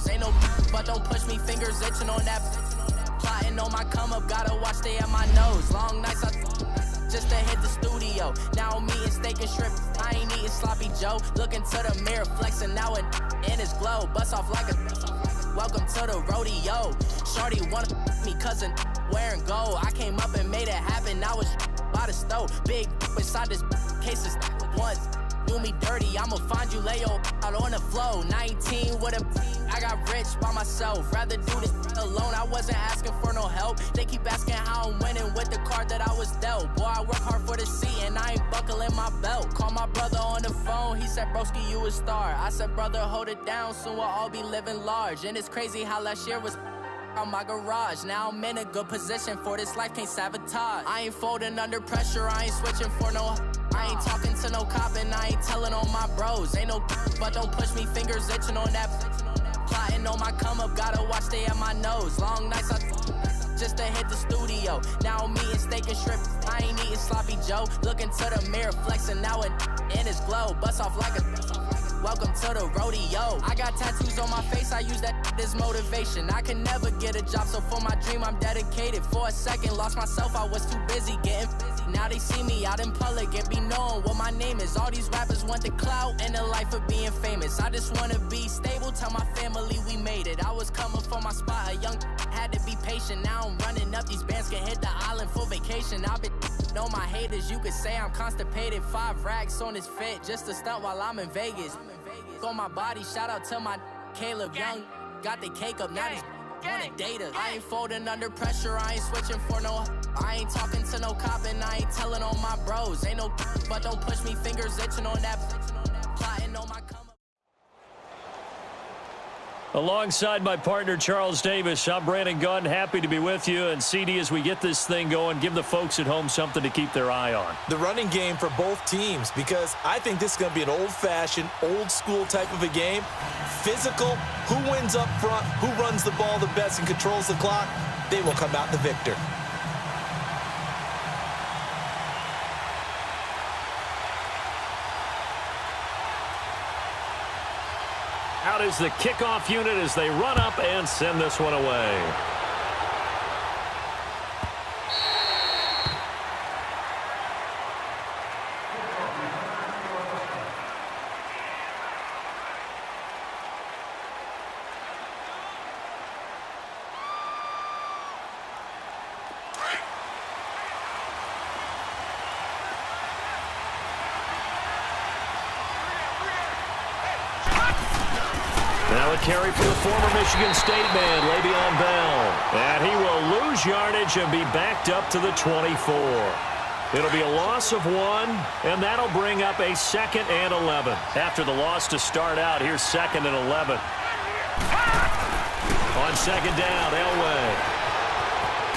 bros. Ain't no but don't push me, fingers itching on that. Plotting on my come up, gotta watch stay at my nose. Long nights just to hit the studio. Now I'm eating steak and shrimp. I ain't eating sloppy Joe. Looking to the mirror, flexing now it in his glow. Bust off like a welcome to the rodeo. Shorty wanna me cousin wearing gold. I came up and made it happen. Now it's by the stove. Big inside this cases once. Do me dirty, I'ma find you, lay your out on the floor. 19 with a I got rich by myself. Rather do this alone, I wasn't asking for no help. They keep asking how I'm winning with the card that I was dealt. Boy, I work hard for the seat and I ain't buckling my belt. Call my brother on the phone, he said, broski, you a star. I said, brother, hold it down, soon we'll all be living large. And it's crazy how last year was on my garage. Now I'm in a good position for this life, can't sabotage. I ain't folding under pressure, I ain't switching for no. I ain't talking to no cop and I ain't telling on my bros. Ain't no but don't push me, fingers itching on that. Plotting on my come up, gotta watch stay at my nose. Long nights just to hit the studio. Now I'm eating steak and shrimp. I ain't eating sloppy Joe. Looking to the mirror, flexing now it in his glow. Bust off like a welcome to the rodeo. I got tattoos on my face, I use that as motivation. I can never get a job, so for my dream I'm dedicated. For a second, lost myself, I was too busy getting busy. Now they see me out in public and be knowing what my name is. All these rappers want the clout and the life of being famous. I just wanna be stable, tell my family we made it. I was coming for my spot, a young had to be patient. Now I'm running up, these bands can hit the island for vacation. I've been know my haters, you could say I'm constipated. 5 racks on his fit, just to stunt while I'm in Vegas. On my body, shout out to my Caleb Young. Got the cake up, now these wanna date us. I ain't folding under pressure, I ain't switching for no. I ain't talking to no cop and I ain't telling on my bros. Ain't no but don't push me, fingers itching on that. Plotting on my come up. Alongside my partner, Charles Davis, I'm Brandon Gunn. Happy to be with you. And CD, as we get this thing going, give the folks at home something to keep their eye on. The running game for both teams, because I think this is going to be an old-fashioned, old-school type of a game. Physical, who wins up front, who runs the ball the best and controls the clock, they will come out the victor. Out is the kickoff unit as they run up and send this one away. Now a carry for the former Michigan State man, Le'Veon Bell. And he will lose yardage and be backed up to the 24. It'll be a loss of 1, and that'll bring up a 2nd and 11. After the loss to start out, here's 2nd and 11. On 2nd down, Elway.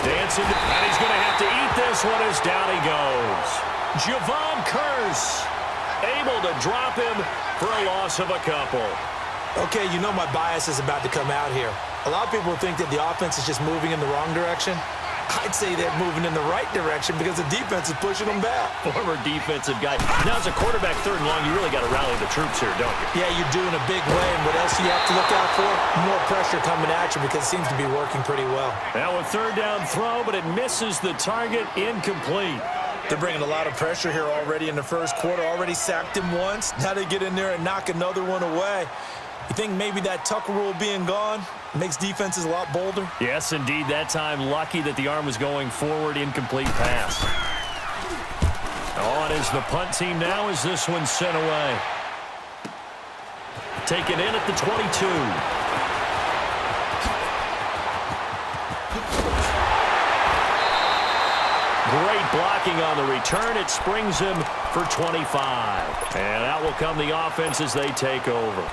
Dancing, and he's going to have to eat this one as down he goes. Javon Curse able to drop him for a loss of a couple. Okay, you know my bias is about to come out here. A lot of people think that the offense is just moving in the wrong direction. I'd say they're moving in the right direction because the defense is pushing them back. Former defensive guy. Now as a quarterback 3rd and long, you really got to rally the troops here, don't you? Yeah, you're doing a big way, and what else do you have to look out for? More pressure coming at you because it seems to be working pretty well. Now a 3rd down throw, but it misses the target, incomplete. They're bringing a lot of pressure here already in the first quarter. Already sacked him once. Now they get in there and knock another one away. You think maybe that Tucker rule being gone makes defenses a lot bolder? Yes, indeed. That time, lucky that the arm was going forward. Incomplete pass. On is the punt team now as this one's sent away. Taken in at the 22. Great blocking on the return. It springs him for 25. And out will come the offense as they take over.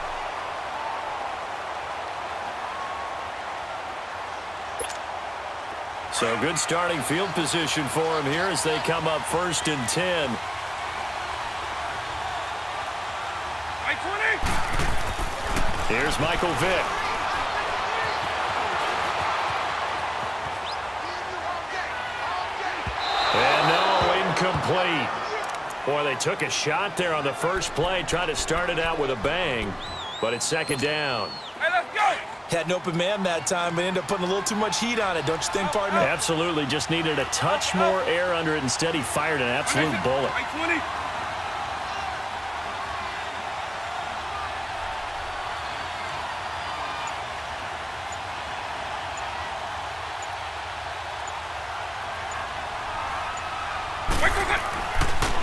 So good starting field position for him here as they come up 1st and 10. Here's Michael Vick. And no, incomplete. Boy, they took a shot there on the first play, tried to start it out with a bang, but it's 2nd down. Hey, let's go! Had an open man that time, but ended up putting a little too much heat on it, don't you think, partner? Absolutely. Just needed a touch more air under it. Instead, he fired an absolute bullet.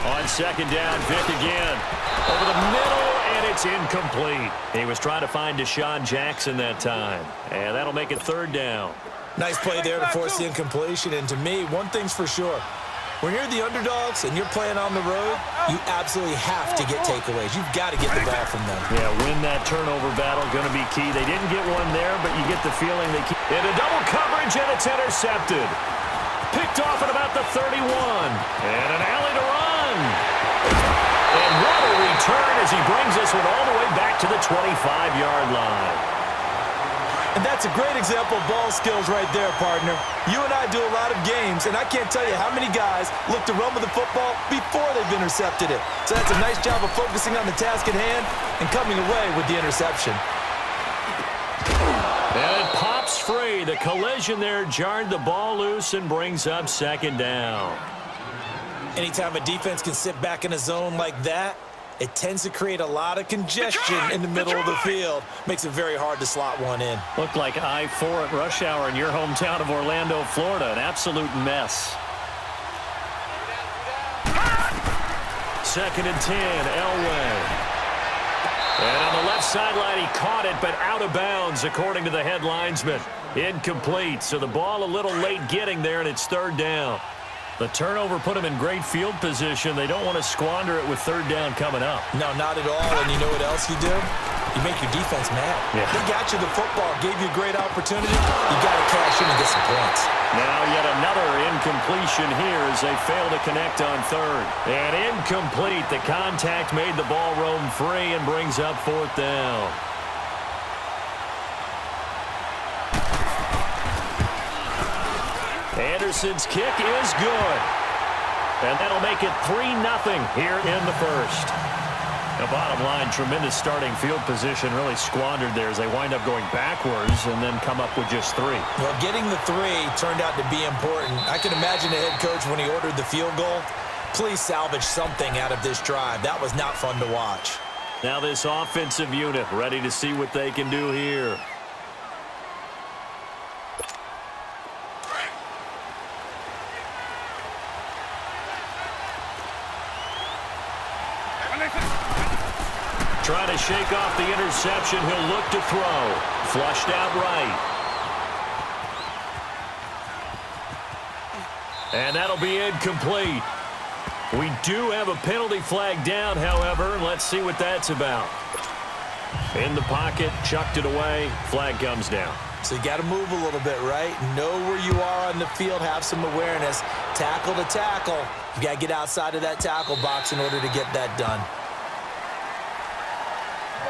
On second down, Vick again. Over the middle, and it's incomplete. He was trying to find Deshaun Jackson that time. And that'll make it third down. Nice play there to force the incompletion. And to me, one thing's for sure. When you're the underdogs and you're playing on the road, you absolutely have to get takeaways. You've got to get the ball from them. Yeah, win that turnover battle, going to be key. They didn't get one there, but you get the feeling they keep. Into double coverage, and it's intercepted. Picked off at about the 31. And an alley to run. And what a return as he brings this one all the way back to the 25-yard line. And that's a great example of ball skills right there, partner. You and I do a lot of games, and I can't tell you how many guys look to run with the football before they've intercepted it. So that's a nice job of focusing on the task at hand and coming away with the interception. And it pops free. The collision there jarred the ball loose and brings up second down. Anytime a defense can sit back in a zone like that, it tends to create a lot of congestion in the middle of the field. Makes it very hard to slot one in. Looked like I-4 at rush hour in your hometown of Orlando, Florida. An absolute mess. Second and 10, Elway. And on the left sideline, he caught it, but out of bounds, according to the head linesman. Incomplete, so the ball a little late getting there, and it's third down. The turnover put them in great field position. They don't want to squander it with third down coming up. No, not at all. And you know what else you do? You make your defense mad. Yeah. They got you the football, gave you a great opportunity. You got to cash in and get some points. Now yet another incompletion here as they fail to connect on third. And incomplete. The contact made the ball roam free and brings up fourth down. Anderson's kick is good. And that'll make it 3-0 here in the first. The bottom line, tremendous starting field position, really squandered there as they wind up going backwards and then come up with just 3. Well, getting the 3 turned out to be important. I can imagine the head coach when he ordered the field goal. Please salvage something out of this drive. That was not fun to watch. Now this offensive unit ready to see what they can do here. Trying to shake off the interception. He'll look to throw. Flushed out right. And that'll be incomplete. We do have a penalty flag down, however. Let's see what that's about. In the pocket, chucked it away. Flag comes down. So you got to move a little bit, right? Know where you are on the field. Have some awareness. Tackle to tackle. You got to get outside of that tackle box in order to get that done.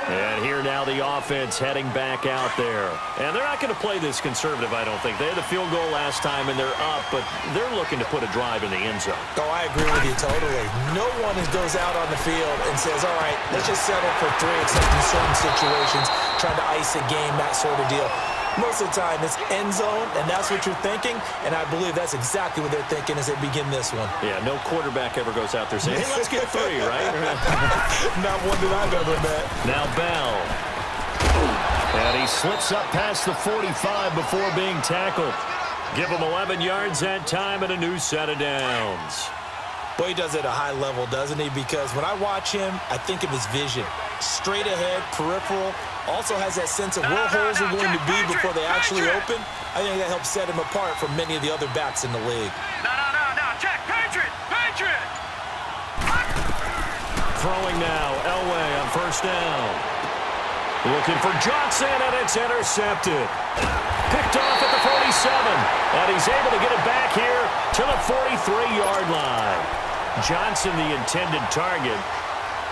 And here now the offense heading back out there. And they're not going to play this conservative, I don't think. They had the field goal last time, and they're up, but they're looking to put a drive in the end zone. Oh, I agree with you totally. No one goes out on the field and says, all right, let's just settle for 3, except in certain situations, trying to ice a game, that sort of deal. Most of the time, it's end zone, and that's what you're thinking, and I believe that's exactly what they're thinking as they begin this one. Yeah, no quarterback ever goes out there saying, hey, let's get 3, right? Not one that I've ever met. Now Bell. And he slips up past the 45 before being tackled. Give him 11 yards that time and a new set of downs. Well, he does it at a high level, doesn't he? Because when I watch him, I think of his vision. Straight ahead, peripheral. Also has that sense of where holes are going to be before they actually open. I think that helps set him apart from many of the other backs in the league. No, check. Patriot! Throwing now, Elway on first down. Looking for Johnson, and it's intercepted. Picked off at the 47, and he's able to get it back here to the 43-yard line. Johnson, the intended target.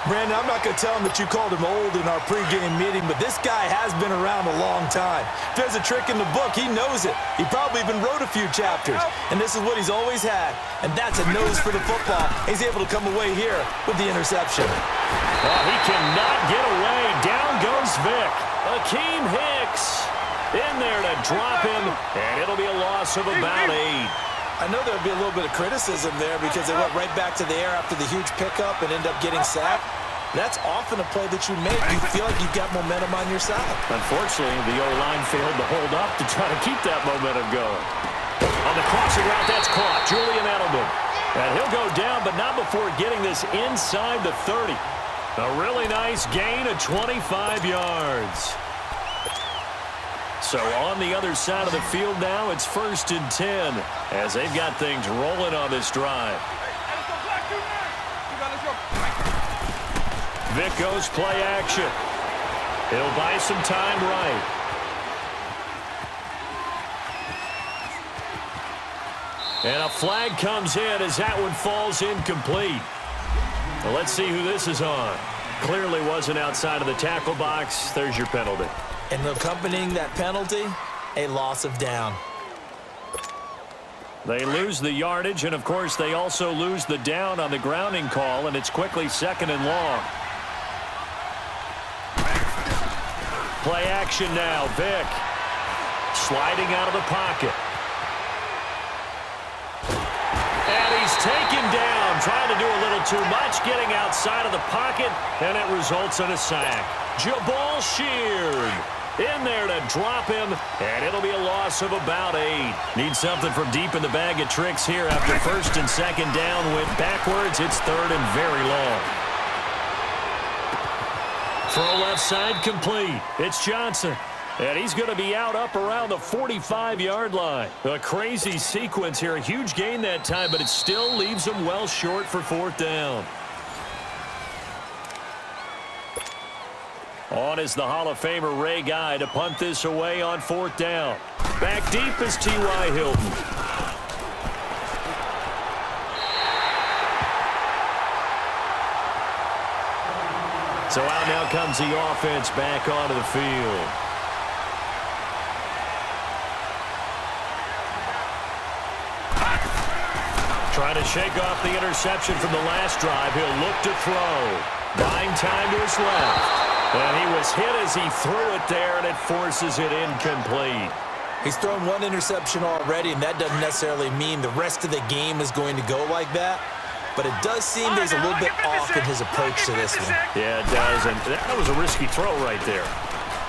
Brandon, I'm not going to tell him that you called him old in our pregame meeting, but this guy has been around a long time. If there's a trick in the book, he knows it. He probably even wrote a few chapters, and this is what he's always had, and that's a nose for the football. He's able to come away here with the interception. Well, he cannot get away. Down goes Vick. Akeem Hicks. In there to drop him, and it'll be a loss of about 8. I know there'll be a little bit of criticism there because they went right back to the air after the huge pickup and end up getting sacked. That's often a play that you make. You feel like you've got momentum on your side. Unfortunately, the O-line failed to hold up to try to keep that momentum going. On the crossing route, that's caught. Julian Edelman. And he'll go down, but not before getting this inside the 30. A really nice gain of 25 yards. So on the other side of the field now, it's 1st and 10 as they've got things rolling on this drive. Vic goes play action. He'll buy some time right. And a flag comes in as that one falls incomplete. Well, let's see who this is on. Clearly wasn't outside of the tackle box. There's your penalty. And accompanying that penalty, a loss of down. They lose the yardage, and, of course, they also lose the down on the grounding call, and it's quickly 2nd and long. Play action now. Vic sliding out of the pocket. And he's taken down, trying to do a little too much, getting outside of the pocket, and it results in a sack. Jabal Sheard in there to drop him, and it'll be a loss of about 8. Need something from deep in the bag of tricks here after 1st and 2nd down. Went backwards. It's 3rd and very long. Throw left side complete. It's Johnson. And he's going to be out up around the 45-yard line. A crazy sequence here. A huge gain that time, but it still leaves him well short for 4th down. On is the Hall of Famer Ray Guy to punt this away on 4th down. Back deep is T.Y. Hilton. So out now comes the offense back onto the field. Trying to shake off the interception from the last drive. He'll look to throw. Buying time to his left. And he was hit as he threw it there, and it forces it incomplete. He's thrown one interception already, and that doesn't necessarily mean the rest of the game is going to go like that. But it does seem there's a little bit off in his approach to this one. Yeah, it does. And that was a risky throw right there.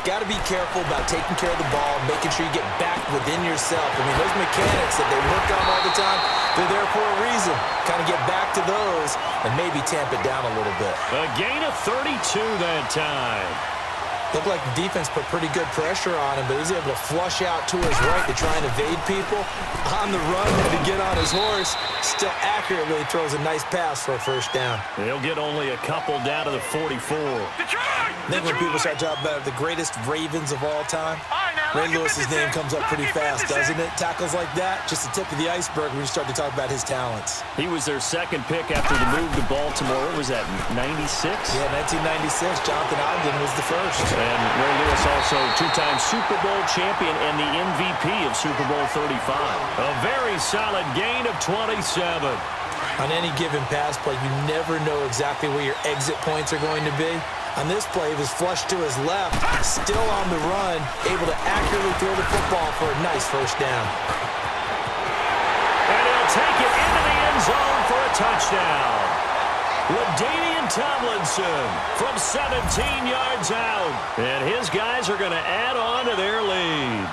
Got to be careful about taking care of the ball, making sure you get back within yourself. I mean, those mechanics that they work on all the time, they're there for a reason. Kind of get back to those and maybe tamp it down a little bit. A gain of 32 that time. Looked like the defense put pretty good pressure on him, but he's able to flush out to his right to try and evade people. On the run and to get on his horse, still accurately throws a nice pass for a 1st down. They'll get only a couple down to the 44. I think when people start talking about the greatest Ravens of all time, Ray Lewis's name comes up pretty fast, doesn't it? Tackles like that, just the tip of the iceberg when you start to talk about his talents. He was their 2nd pick after the move to Baltimore. What was that, 96? Yeah, 1996. Jonathan Ogden was the 1st. And Ray Lewis also 2-time Super Bowl champion and the MVP of Super Bowl 35. A very solid gain of 27. On any given pass play, you never know exactly where your exit points are going to be. On this play, he was flushed to his left, still on the run, able to accurately throw the football for a nice 1st down. And he'll take it into the end zone for a touchdown. LaDainian Tomlinson from 17 yards out. And his guys are going to add on to their lead.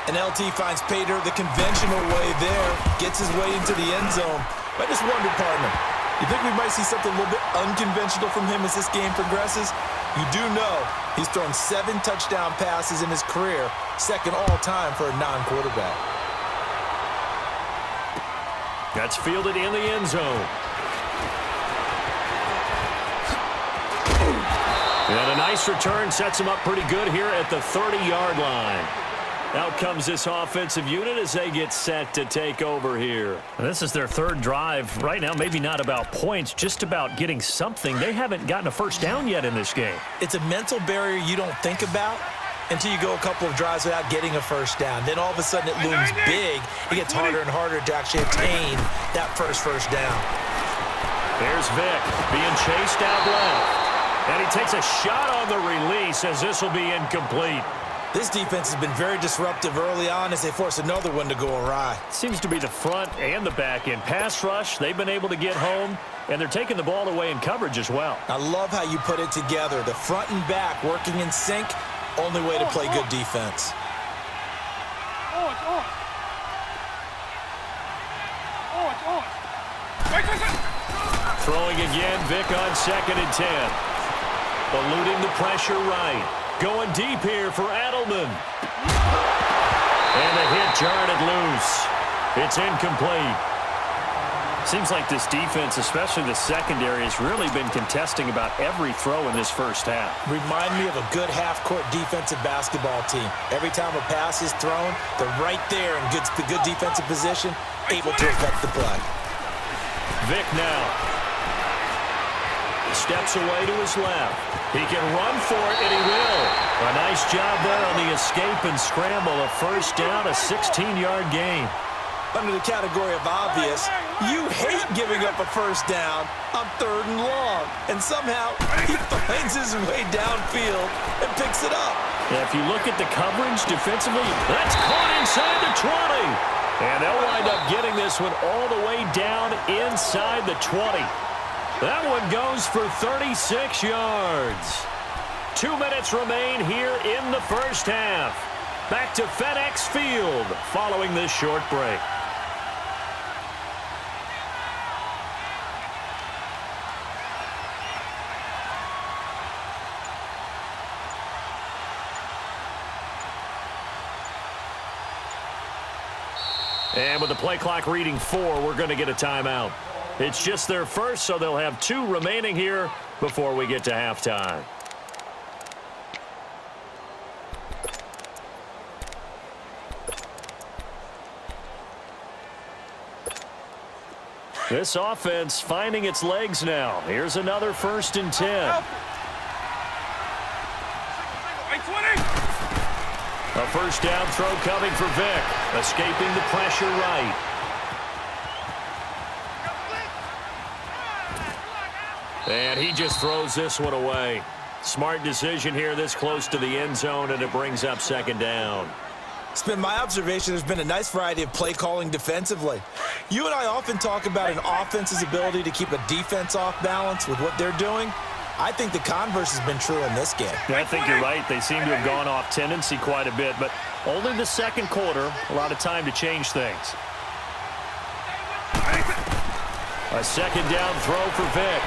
And LT finds Pater the conventional way there, gets his way into the end zone. I just wondered, partner, you think we might see something a little bit unconventional from him as this game progresses? You do know he's thrown 7 touchdown passes in his career, 2nd all-time for a non-quarterback. That's fielded in the end zone. And a nice return sets him up pretty good here at the 30-yard line. Out comes this offensive unit as they get set to take over here. This is their 3rd drive. Right now, maybe not about points, just about getting something. They haven't gotten a 1st down yet in this game. It's a mental barrier you don't think about until you go a couple of drives without getting a 1st down. Then all of a sudden it looms big. It gets harder and harder to actually attain that first down. There's Vic being chased out left. And he takes a shot on the release as this will be incomplete. This defense has been very disruptive early on as they force another one to go awry. Seems to be the front and the back end. Pass rush, they've been able to get home, and they're taking the ball away in coverage as well. I love how you put it together. The front and back working in sync, only way to play good defense. Throwing again, Vic on 2nd and 10. Eluding the pressure right. Going deep here for Adelman. And the hit jarred it loose. It's incomplete. Seems like this defense, especially the secondary, has really been contesting about every throw in this first half. Remind me of a good half-court defensive basketball team. Every time a pass is thrown, they're right there in good defensive position, able to affect the play. Vic now. Steps away to his left. He can run for it, and he will. A nice job there on the escape and scramble. A first down, a 16-yard gain. Under the category of obvious, you hate giving up a first down on 3rd and long. And somehow, he finds his way downfield and picks it up. Yeah, if you look at the coverage defensively, that's caught inside the 20. And they'll wind up getting this one all the way down inside the 20. That one goes for 36 yards. 2 minutes remain here in the first half. Back to FedEx Field following this short break. And with the play clock reading 4, we're going to get a timeout. It's just their first, so they'll have 2 remaining here before we get to halftime. This offense finding its legs now. Here's another 1st and 10. A first down throw coming for Vic. Escaping the pressure right. And he just throws this one away. Smart decision here this close to the end zone, and it brings up 2nd down. It's been my observation there's been a nice variety of play calling defensively. You and I often talk about an offense's ability to keep a defense off balance with what they're doing. I think the converse has been true in this game. I think you're right. They seem to have gone off tendency quite a bit, but only the 2nd quarter, a lot of time to change things. A 2nd down throw for Vic.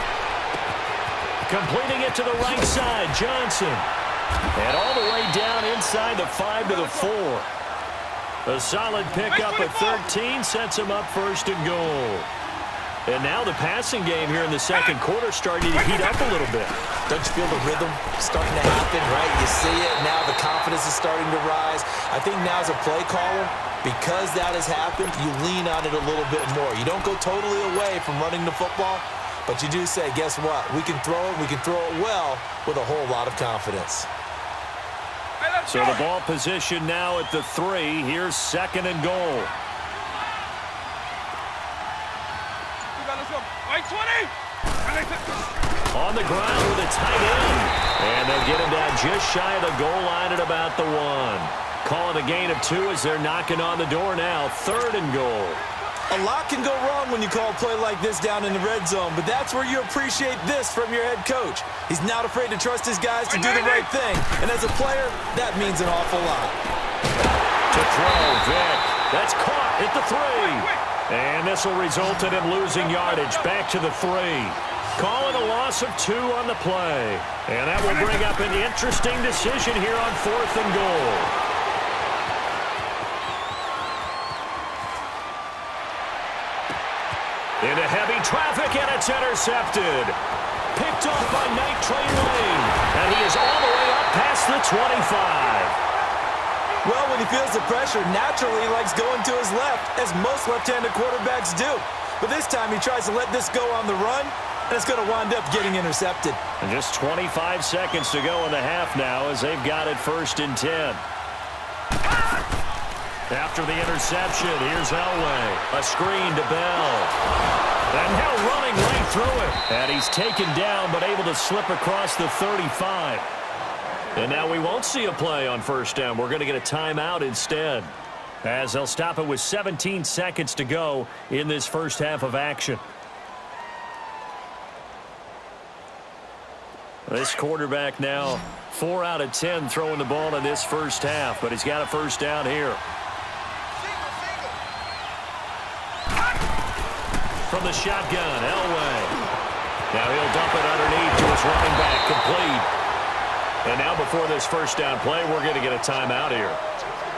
Completing it to the right side, Johnson. And all the way down inside the 5 to the 4. A solid pickup at 13 sets him up 1st and goal. And now the passing game here in the 2nd quarter starting to heat up a little bit. Don't you feel the rhythm starting to happen, right? You see it, now the confidence is starting to rise. I think now as a play caller, because that has happened, you lean on it a little bit more. You don't go totally away from running the football, but you do say, guess what? We can throw it, we can throw it well with a whole lot of confidence. So the ball position now at the 3. Here's 2nd and goal. On the ground with a tight end. And they'll get him down just shy of the goal line at about the 1. Calling a gain of 2 as they're knocking on the door now. 3rd and goal. A lot can go wrong when you call a play like this down in the red zone, but that's where you appreciate this from your head coach. He's not afraid to trust his guys to do the right thing. And as a player, that means an awful lot. To throw, Vic. That's caught at the 3. And this will result in him losing yardage back to the 3. Calling a loss of 2 on the play. And that will bring up an interesting decision here on 4th and goal. Into heavy traffic, and it's intercepted. Picked off by Night Train Lane. And he is all the way up past the 25. Well, when he feels the pressure, naturally he likes going to his left, as most left-handed quarterbacks do. But this time he tries to let this go on the run, and it's going to wind up getting intercepted. And just 25 seconds to go in the half now as they've got it 1st and 10. After the interception, here's Elway. A screen to Bell. And now running right through it. And he's taken down but able to slip across the 35. And now we won't see a play on first down. We're going to get a timeout instead, as they'll stop it with 17 seconds to go in this first half of action. This quarterback now 4 out of 10 throwing the ball in this first half, but he's got a first down here. From the shotgun, Elway. Now he'll dump it underneath to his running back, complete. And now before this first down play, we're going to get a timeout here,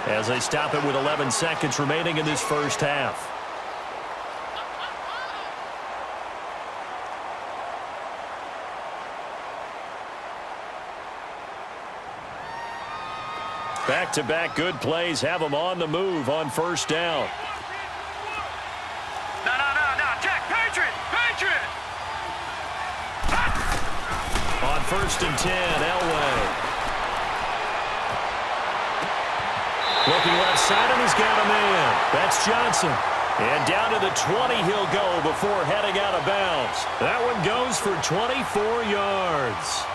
as they stop it with 11 seconds remaining in this first half. Back-to-back good plays have them on the move on first down. No, Jack, Patriot! On first and 10, Elway. Looking left side, and he's got a man. That's Johnson. And down to the 20 he'll go before heading out of bounds. That one goes for 24 yards.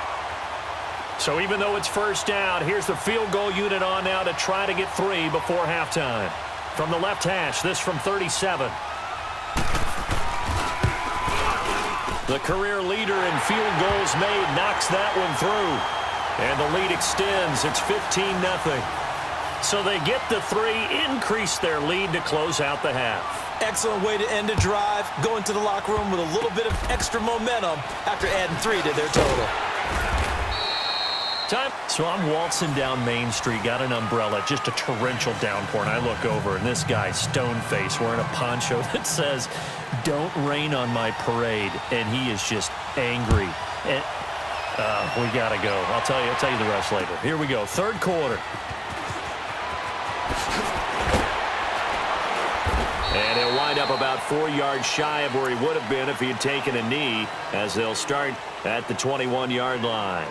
So even though it's first down, here's the field goal unit on now to try to get 3 before halftime. From the left hash, this from 37. The career leader in field goals made knocks that one through. And the lead extends. It's 15-0. So they get the 3, increase their lead to close out the half. Excellent way to end a drive. Go into the locker room with a little bit of extra momentum after adding 3 to their total. So I'm waltzing down Main Street, got an umbrella, just a torrential downpour, and I look over, and this guy's stone-faced wearing a poncho that says, "Don't rain on my parade," and he is just angry. And we got to go. I'll tell you the rest later. Here we go, third quarter. And he'll wind up about 4 yards shy of where he would have been if he had taken a knee, as they'll start at the 21-yard line.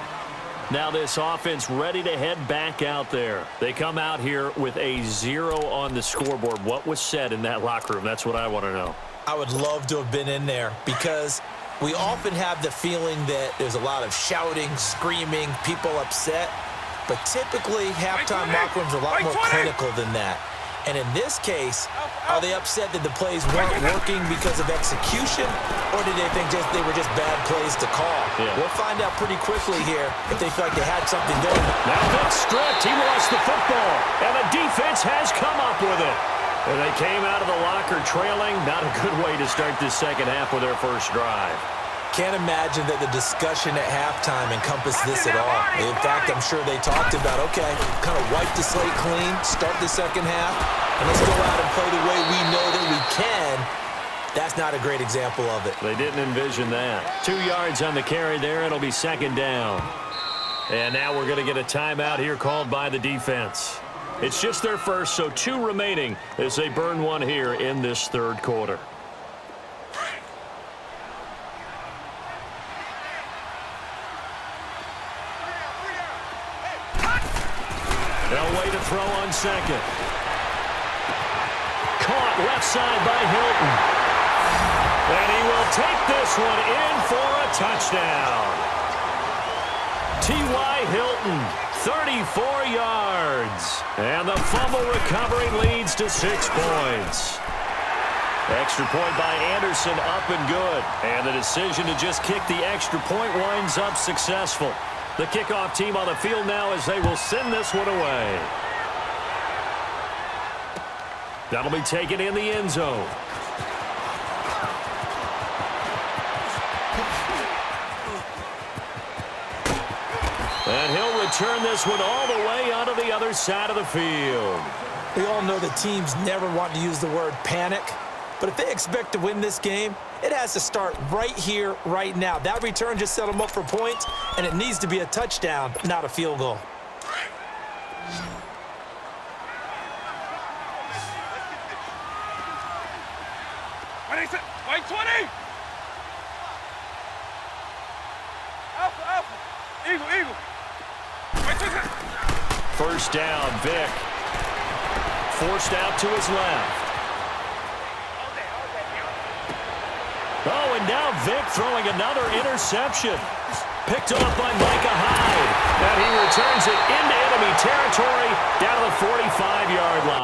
Now this offense ready to head back out there. They come out here with a 0 on the scoreboard. What was said in that locker room? That's what I want to know. I would love to have been in there, because we often have the feeling that there's a lot of shouting, screaming, people upset. But typically, halftime locker rooms are a lot more clinical than that. And in this case, are they upset that the plays weren't working because of execution, or did they think they were just bad plays to call? Yeah. We'll find out pretty quickly here if they feel like they had something going. Now Vic stripped. He lost the football, and the defense has come up with it. And they came out of the locker trailing. Not a good way to start this second half with their first drive. Can't imagine that the discussion at halftime encompassed this at all. In fact, I'm sure they talked about, okay, kind of wipe the slate clean, start the second half, and let's go out and play the way we know that we can. That's not a great example of it. They didn't envision that. 2 yards on the carry there. It'll be second down. And now we're going to get a timeout here called by the defense. It's just their first, so 2 remaining as they burn one here in this third quarter. Elway to throw on second. Caught left side by Hilton. And he will take this one in for a touchdown. T.Y. Hilton, 34 yards. And the fumble recovery leads to 6 points. Extra point by Anderson, up and good. And the decision to just kick the extra point winds up successful. The kickoff team on the field now as they will send this one away. That'll be taken in the end zone. And he'll return this one all the way onto the other side of the field. We all know that teams never want to use the word panic, but if they expect to win this game, it has to start right here, right now. That return just set them up for points, and it needs to be a touchdown, not a field goal. White 20! Alpha! Eagle! White 20! First down, Vic. Forced out to his left. Oh, and now Vic throwing another interception. Picked off by Micah Hyde. And he returns it into enemy territory down to the 45-yard line.